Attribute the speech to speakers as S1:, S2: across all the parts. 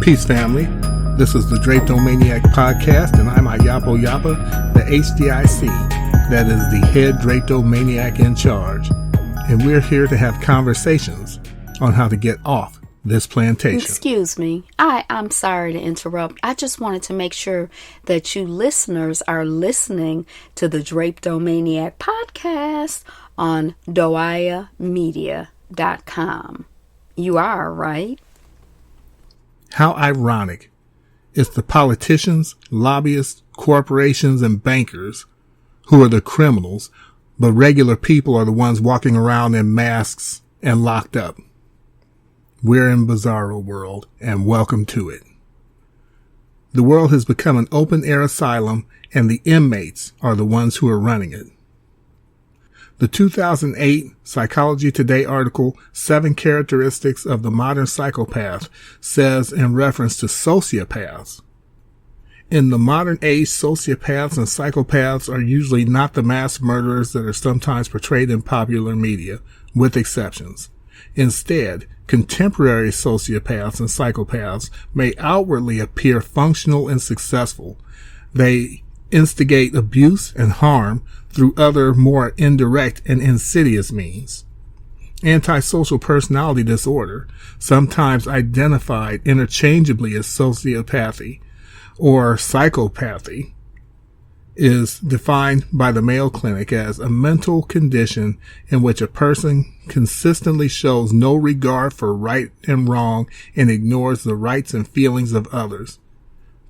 S1: Peace, family. This is the Drapetomaniac Podcast, and I'm Ayapo Yapa, the HDIC, that is the head Drapetomaniac in charge. And we're here to have conversations on how to get off this plantation.
S2: Excuse me. I'm sorry to interrupt. I just wanted to make sure that you listeners are listening to the Drapetomaniac Podcast on doayamedia.com. You are, right?
S1: How ironic. It's the politicians, lobbyists, corporations, and bankers who are the criminals, but regular people are the ones walking around in masks and locked up. We're in bizarro world, and welcome to it. The world has become an open air asylum, and the inmates are the ones who are running it. The 2008 Psychology Today article, 7 Characteristics of the Modern Psychopath, says in reference to sociopaths, in the modern age, sociopaths and psychopaths are usually not the mass murderers that are sometimes portrayed in popular media, with exceptions. Instead, contemporary sociopaths and psychopaths may outwardly appear functional and successful. They instigate abuse and harm through other more indirect and insidious means. Antisocial personality disorder, sometimes identified interchangeably as sociopathy or psychopathy, is defined by the Mayo Clinic as a mental condition in which a person consistently shows no regard for right and wrong and ignores the rights and feelings of others.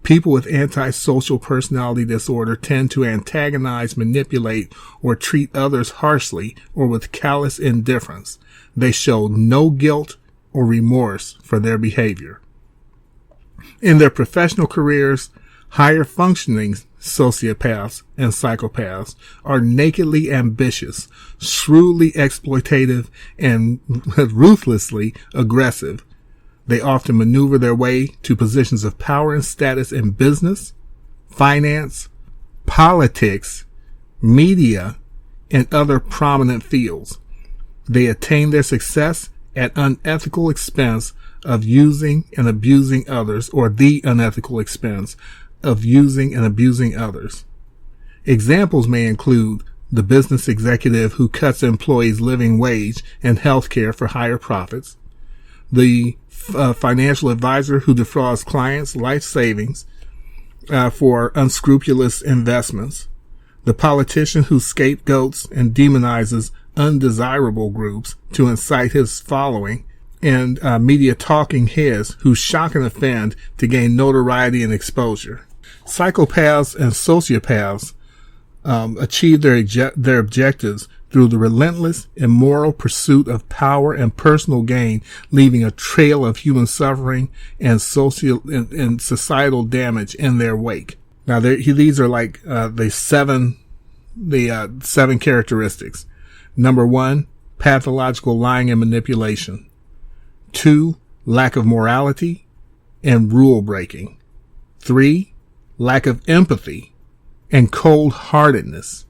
S1: People with antisocial personality disorder tend to antagonize, manipulate, or treat others harshly or with callous indifference. They show no guilt or remorse for their behavior. In their professional careers, higher functioning sociopaths and psychopaths are nakedly ambitious, shrewdly exploitative, and ruthlessly aggressive. They often maneuver their way to positions of power and status in business, finance, politics, media, and other prominent fields. They attain their success at unethical expense of using and abusing others, or the unethical expense of using and abusing others. Examples may include the business executive who cuts employees' living wage and health care for higher profits, the financial advisor who defrauds clients' life savings for unscrupulous investments, the politician who scapegoats and demonizes undesirable groups to incite his following, and media talking heads who shock and offend to gain notoriety and exposure. Psychopaths and sociopaths achieve their objectives through the relentless, immoral pursuit of power and personal gain, leaving a trail of human suffering and societal damage in their wake. Now, these are like the seven characteristics. Number 1, pathological lying and manipulation. 2, lack of morality and rule breaking. 3, lack of empathy and cold-heartedness.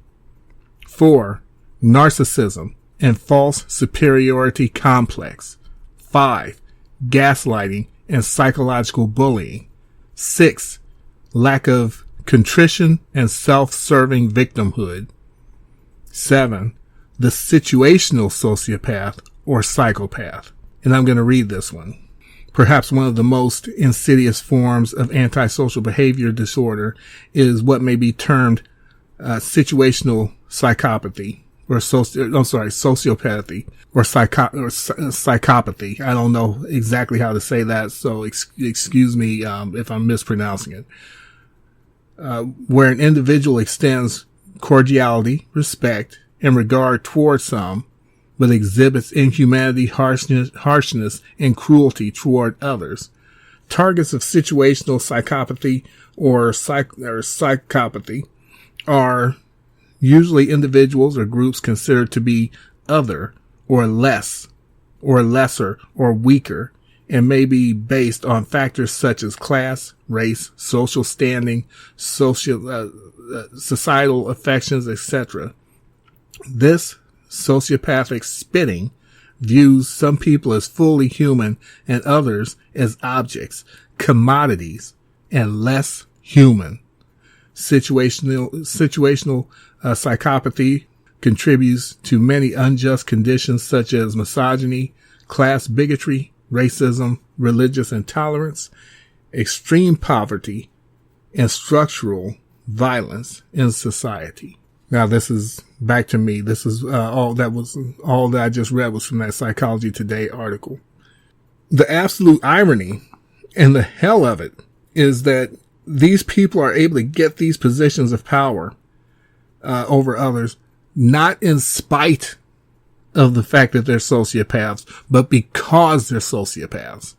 S1: 4, narcissism and false superiority complex. 5, gaslighting and psychological bullying. 6, lack of contrition and self-serving victimhood. 7, the situational sociopath or psychopath. And I'm going to read this one. Perhaps one of the most insidious forms of antisocial behavior disorder is what may be termed situational psychopathy, or sociopathy, or psychopathy. I don't know exactly how to say that, so excuse me if I'm mispronouncing it. Where an individual extends cordiality, respect, and regard towards some, but exhibits inhumanity, harshness, and cruelty toward others. Targets of situational psychopathy or psychopathy are usually individuals or groups considered to be other or less or lesser or weaker, and may be based on factors such as class, race, social standing, societal affections, etc. This sociopathic spitting views some people as fully human and others as objects, commodities, and less human. Situational psychopathy contributes to many unjust conditions such as misogyny, class bigotry, racism, religious intolerance, extreme poverty, and structural violence in society. Now, this is back to me. This is all that I just read was from that Psychology Today article. The absolute irony and the hell of it is that these people are able to get these positions of power over others, not in spite of the fact that they're sociopaths, but because they're sociopaths.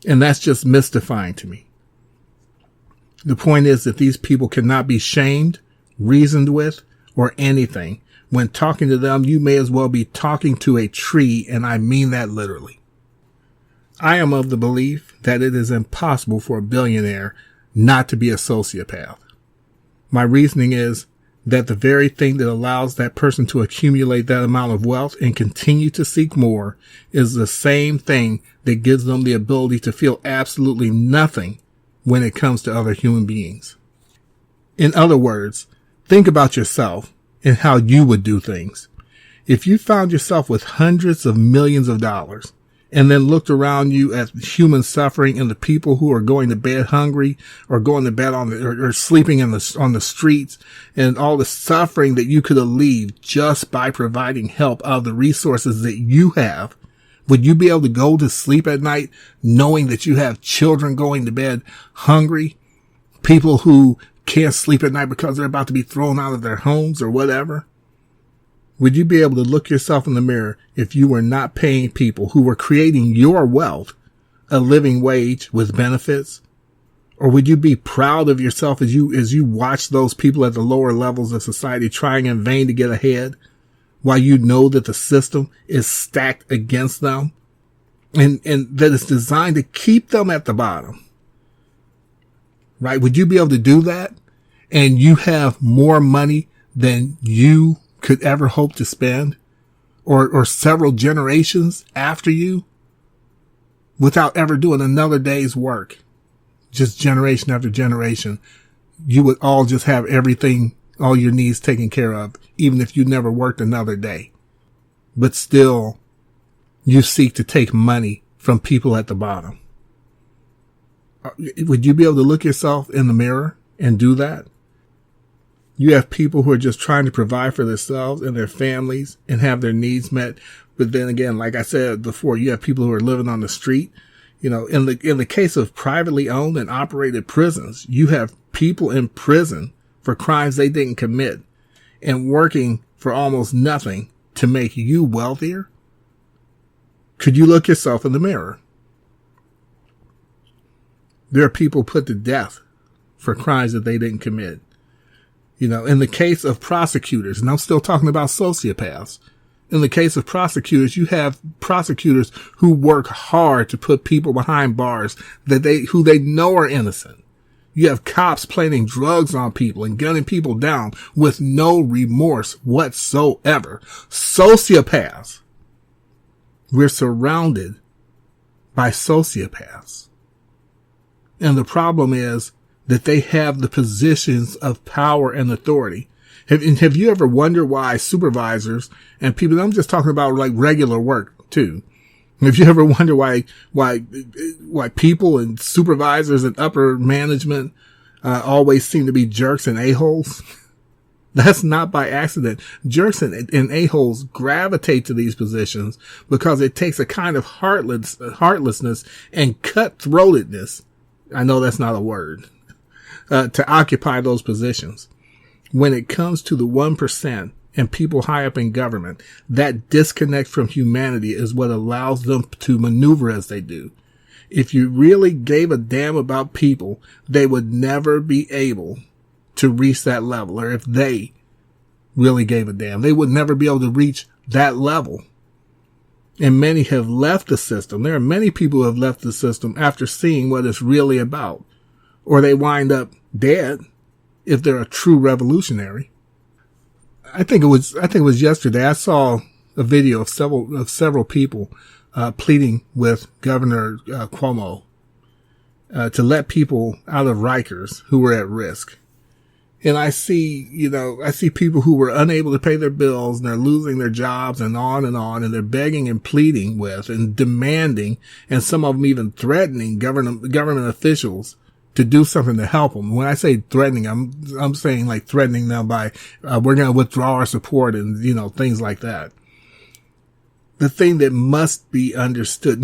S1: And that's just mystifying to me. The point is that these people cannot be shamed, reasoned with, or anything. When talking to them, you may as well be talking to a tree, and I mean that literally. I am of the belief that it is impossible for a billionaire not to be a sociopath. My reasoning is that the very thing that allows that person to accumulate that amount of wealth and continue to seek more is the same thing that gives them the ability to feel absolutely nothing when it comes to other human beings. In other words, think about yourself and how you would do things. If you found yourself with hundreds of millions of dollars and then looked around you at human suffering and the people who are going to bed hungry or going to bed or sleeping on the streets and all the suffering that you could alleviate just by providing help out of the resources that you have, would you be able to go to sleep at night knowing that you have children going to bed hungry, people who can't sleep at night because they're about to be thrown out of their homes or whatever? Would you be able to look yourself in the mirror if you were not paying people who were creating your wealth a living wage with benefits? Or would you be proud of yourself as you watch those people at the lower levels of society trying in vain to get ahead while you know that the system is stacked against them and that it's designed to keep them at the bottom? Right? Would you be able to do that? And you have more money than you could ever hope to spend or several generations after you without ever doing another day's work, just generation after generation. You would all just have everything, all your needs taken care of, even if you never worked another day. But still, you seek to take money from people at the bottom. Would you be able to look yourself in the mirror and do that? You have people who are just trying to provide for themselves and their families and have their needs met. But then again, like I said before, you have people who are living on the street. You know, in the case of privately owned and operated prisons, you have people in prison for crimes they didn't commit and working for almost nothing to make you wealthier. Could you look yourself in the mirror? There are people put to death for crimes that they didn't commit. You know, in the case of prosecutors, and I'm still talking about sociopaths, in the case of prosecutors, you have prosecutors who work hard to put people behind bars who they know are innocent. You have cops planting drugs on people and gunning people down with no remorse whatsoever. Sociopaths. We're surrounded by sociopaths. And the problem is that they have the positions of power and authority. Have you ever wondered why supervisors and people, I'm just talking about like regular work too. Have you ever wondered why people and supervisors and upper management always seem to be jerks and a-holes? That's not by accident. Jerks and a-holes gravitate to these positions because it takes a kind of heartlessness and cutthroatedness. I know that's not a word. To occupy those positions. When it comes to the 1% and people high up in government, that disconnect from humanity is what allows them to maneuver as they do. If you really gave a damn about people, they would never be able to reach that level. Or if they really gave a damn, they would never be able to reach that level. And many have left the system. There are many people who have left the system after seeing what it's really about. Or they wind up dead if they're a true revolutionary. I think it was yesterday I saw a video of several people pleading with Governor Cuomo to let people out of Rikers who were at risk. And I see people who were unable to pay their bills and they're losing their jobs and on, and they're begging and pleading with and demanding, and some of them even threatening government officials to do something to help them. When I say threatening, I'm saying like threatening them by, we're going to withdraw our support and, things like that. The thing that must be understood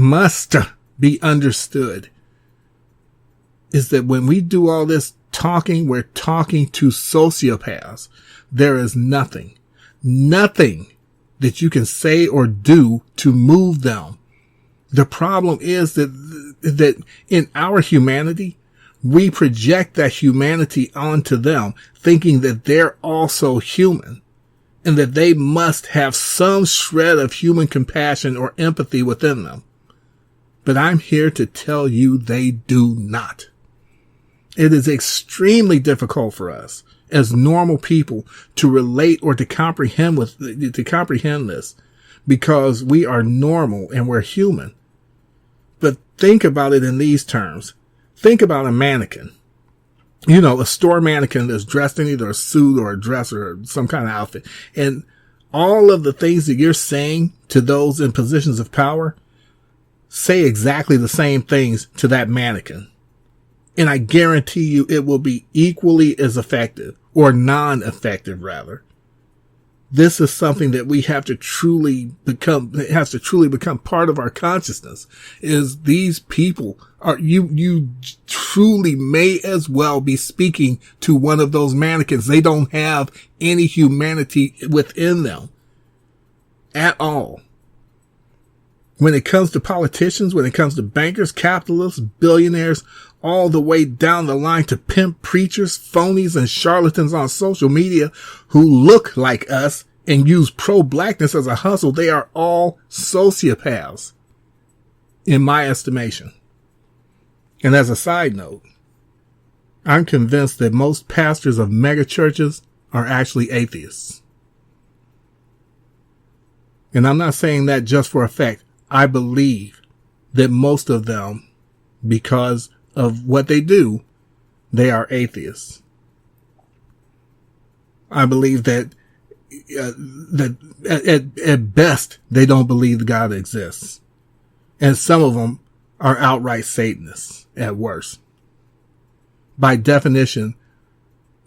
S1: is that when we do all this talking, we're talking to sociopaths. There is nothing that you can say or do to move them. The problem is that in our humanity, we project that humanity onto them, thinking that they're also human and that they must have some shred of human compassion or empathy within them. But I'm here to tell you they do not. It is extremely difficult for us as normal people to relate or to comprehend this, because we are normal and we're human. But think about it in these terms. Think about a mannequin. A store mannequin that's dressed in either a suit or a dress or some kind of outfit. And all of the things that you're saying to those in positions of power, say exactly the same things to that mannequin. And I guarantee you it will be equally as effective, or non-effective rather. This is something that we have to truly become, it has to truly become part of our consciousness, is these people are, you truly may as well be speaking to one of those mannequins. They don't have any humanity within them at all. When it comes to politicians, when it comes to bankers, capitalists, billionaires, all the way down the line to pimp preachers, phonies, and charlatans on social media who look like us and use pro-blackness as a hustle, they are all sociopaths, in my estimation. And as a side note, I'm convinced that most pastors of mega churches are actually atheists. And I'm not saying that just for effect. I believe that most of them, because of what they do, they are atheists. I believe that at best they don't believe God exists, and some of them are outright Satanists at worst. By definition,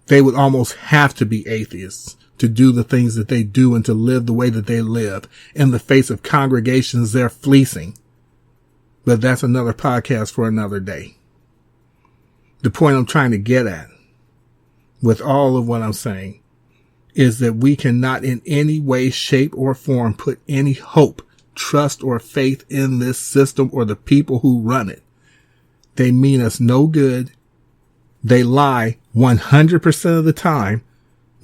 S1: they would almost have to be atheists to do the things that they do and to live the way that they live in the face of congregations they're fleecing. But that's another podcast for another day. The point I'm trying to get at with all of what I'm saying is that we cannot in any way, shape, or form put any hope, trust, or faith in this system or the people who run it. They mean us no good. They lie 100% of the time.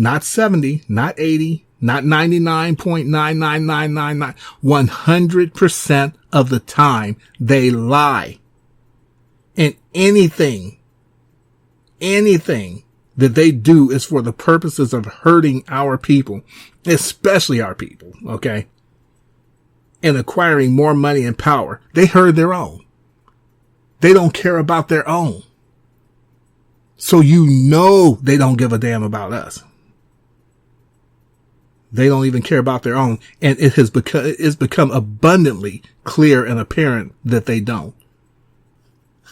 S1: Not 70, not 80, not 99.99999. 100% of the time they lie. And anything that they do is for the purposes of hurting our people, especially our people, okay? And acquiring more money and power. They hurt their own. They don't care about their own. So they don't give a damn about us. They don't even care about their own. And it's become abundantly clear and apparent that they don't.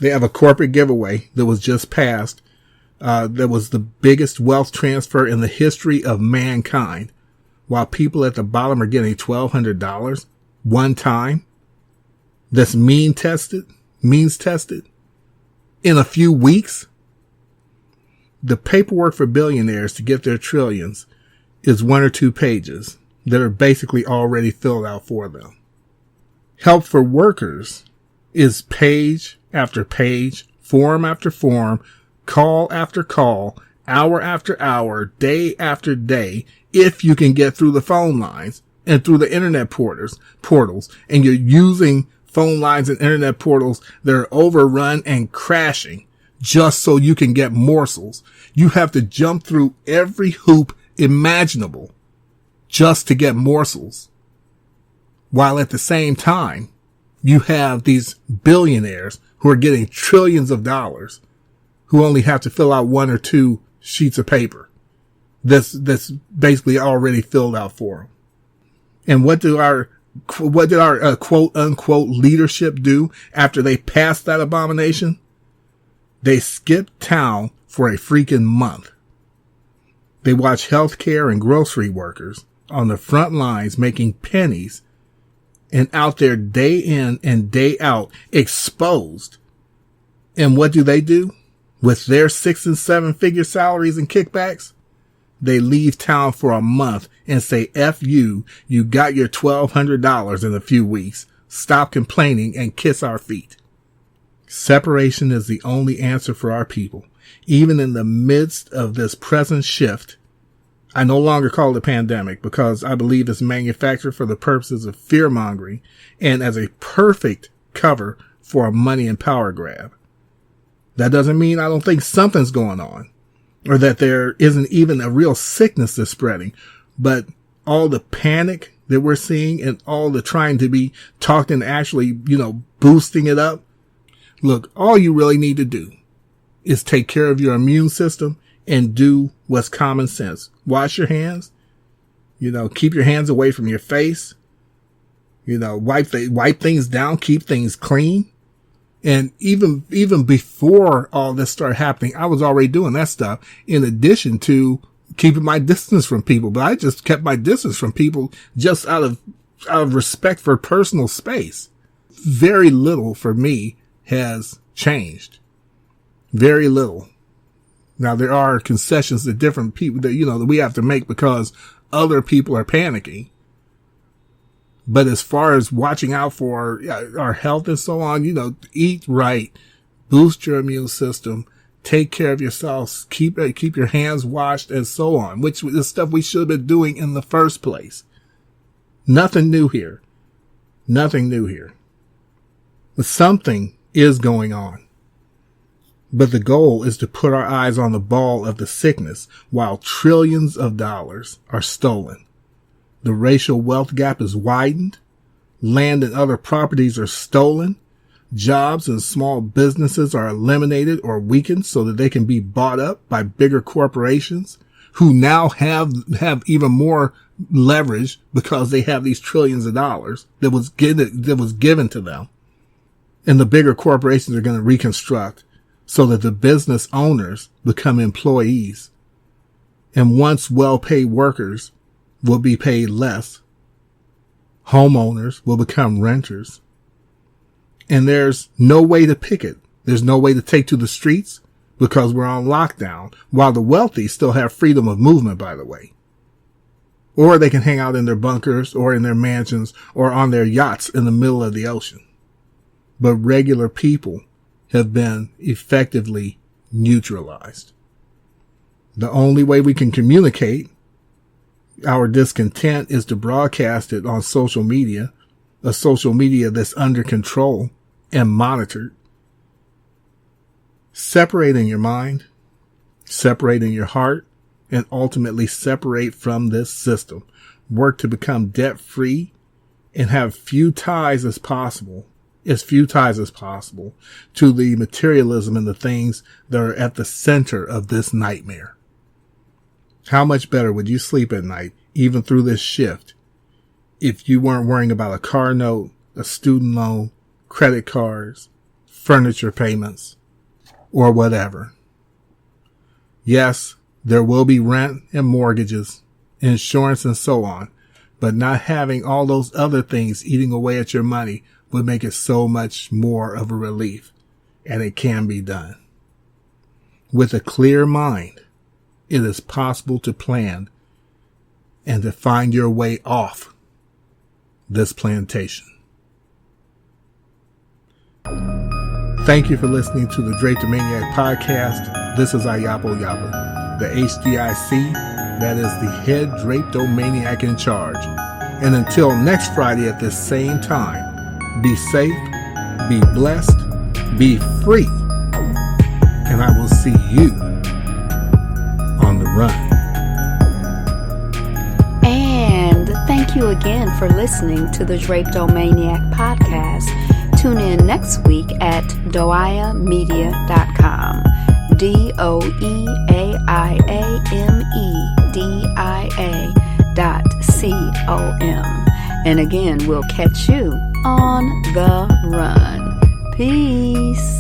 S1: They have a corporate giveaway that was just passed. That was the biggest wealth transfer in the history of mankind, while people at the bottom are getting $1,200 one time. That's means tested in a few weeks. The paperwork for billionaires to get their trillions is 1 or 2 pages that are basically already filled out for them. Help for workers is page after page, form after form, call after call, hour after hour, day after day, if you can get through the phone lines and through the internet portals, and you're using phone lines and internet portals that are overrun and crashing just so you can get morsels. You have to jump through every hoop imaginable just to get morsels. while at the same time, you have these billionaires who are getting trillions of dollars who only have to fill out 1 or 2 sheets of paper that's basically already filled out for them. And what did our quote unquote leadership do after they passed that abomination? They skipped town for a freaking month. They watched healthcare and grocery workers on the front lines making pennies and out there day in and day out exposed. And what do? With their 6 and 7 figure salaries and kickbacks? They leave town for a month and say, F you, you got your $1,200 in a few weeks. Stop complaining and kiss our feet. Separation is the only answer for our people. Even in the midst of this present shift, I no longer call it a pandemic because I believe it's manufactured for the purposes of fear-mongering and as a perfect cover for a money and power grab. That doesn't mean I don't think something's going on or that there isn't even a real sickness that's spreading, but all the panic that we're seeing and all the trying to be talked and actually, boosting it up. Look, all you really need to do is take care of your immune system and do what's common sense. Wash your hands, keep your hands away from your face, wipe things down, keep things clean. And even before all this started happening, I was already doing that stuff in addition to keeping my distance from people. But I just kept my distance from people just out of respect for personal space. Very little for me has changed. Very little. Now there are concessions that different people that we have to make because other people are panicking. But as far as watching out for our health and so on, eat right, boost your immune system, take care of yourselves, keep your hands washed and so on, which is stuff we should have been doing in the first place. Nothing new here. Nothing new here. But something is going on. But the goal is to put our eyes on the ball of the sickness while trillions of dollars are stolen. The racial wealth gap is widened. Land and other properties are stolen. Jobs and small businesses are eliminated or weakened so that they can be bought up by bigger corporations who now have even more leverage because they have these trillions of dollars that was given to them. And the bigger corporations are going to reconstruct so that the business owners become employees. And once well-paid workers will be paid less, homeowners will become renters. And there's no way to picket. There's no way to take to the streets because we're on lockdown, while the wealthy still have freedom of movement, by the way. Or they can hang out in their bunkers or in their mansions or on their yachts in the middle of the ocean. But regular people have been effectively neutralized. The only way we can communicate our discontent is to broadcast it on social media, a social media that's under control and monitored. Separating your mind, separating your heart, and ultimately separate from this system. Work to become debt-free and have as few ties as possible to the materialism and the things that are at the center of this nightmare. How much better would you sleep at night, even through this shift, if you weren't worrying about a car note, a student loan, credit cards, furniture payments, or whatever? Yes, there will be rent and mortgages, insurance and so on, but not having all those other things eating away at your money would make it so much more of a relief, and it can be done. With a clear mind, it is possible to plan and to find your way off this plantation. Thank you for listening to the Drapetomaniac podcast. This is Ayapo Yapa, the HDIC, that is the head Drapetomaniac in charge. And until next Friday at this same time, be safe, be blessed, be free, and I will see you on the run.
S2: And thank Thank you again for listening to the Drapedomaniac podcast. Tune in next week at doiamedia.com. DOIAMEDIA.com. And again, we'll catch you on the run. Peace.